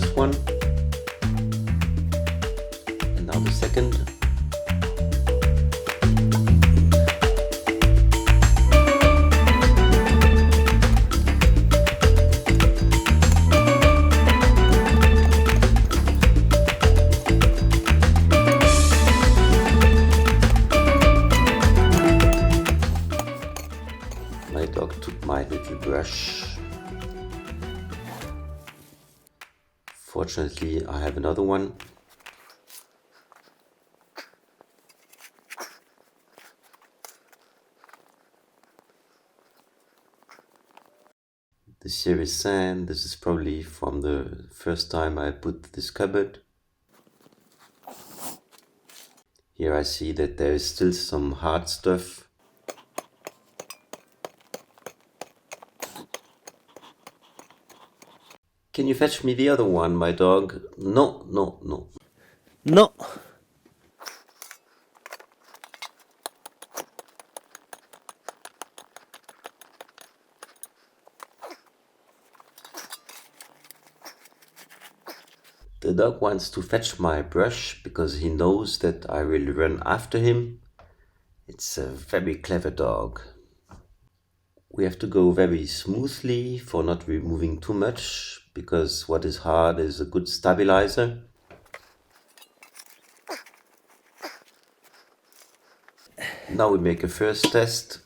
first one, and now the second. My dog took my little brush. Fortunately, I have another one. This here is sand. This is probably from the first time I put this cupboard. Here I see that there is still some hard stuff. Can you fetch me the other one, my dog? No, no, no. No. The dog wants to fetch my brush because he knows that I will run after him. It's a very clever dog. We have to go very smoothly for not removing too much, because what is hard is a good stabilizer. Now we make a first test.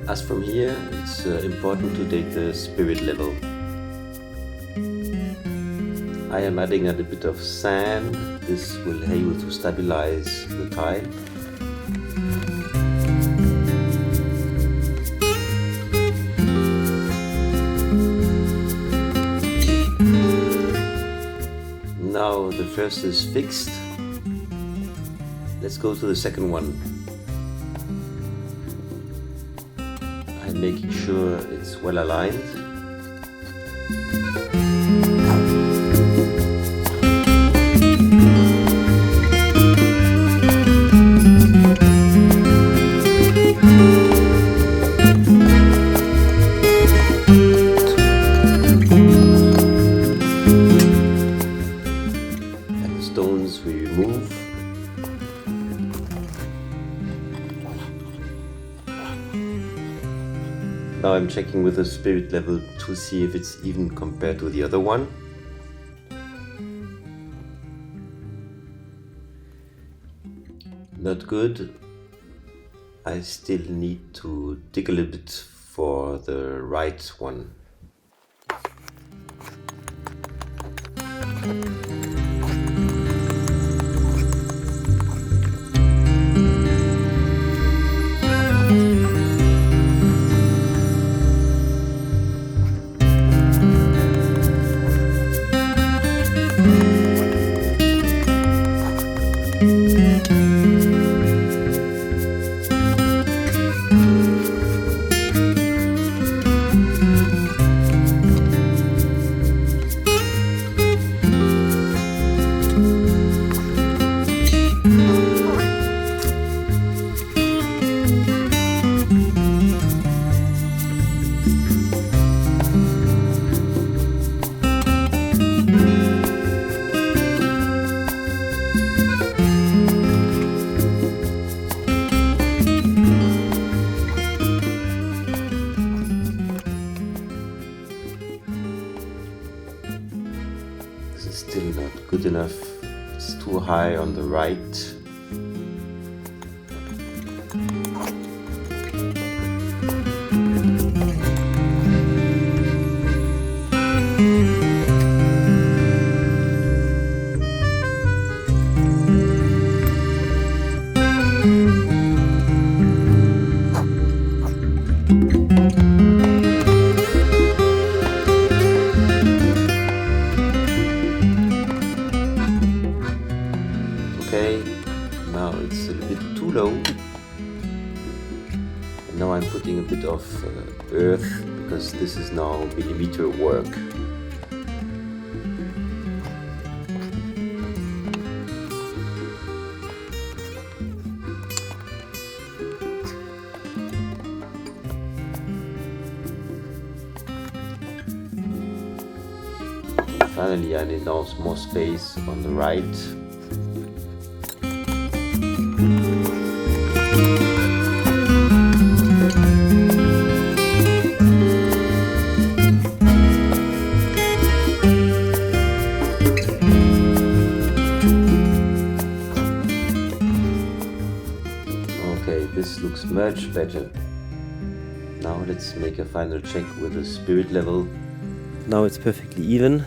As from here, it's important to take the spirit level. I am adding a little bit of sand. This will help to stabilize the tile. Now the first is fixed. Let's go to the second one. I'm making sure it's well aligned. And the stones we remove. Now I'm checking with the spirit level to see if it's even compared to the other one. Not good. I still need to dig a little bit for the right one. Still not good enough. It's too high on the right. Now it's a little bit too low, and now I'm putting a bit of earth because this is now millimeter work. Finally, I need now more space on the right. Okay, this looks much better. Now let's make a final check with the spirit level. Now it's perfectly even.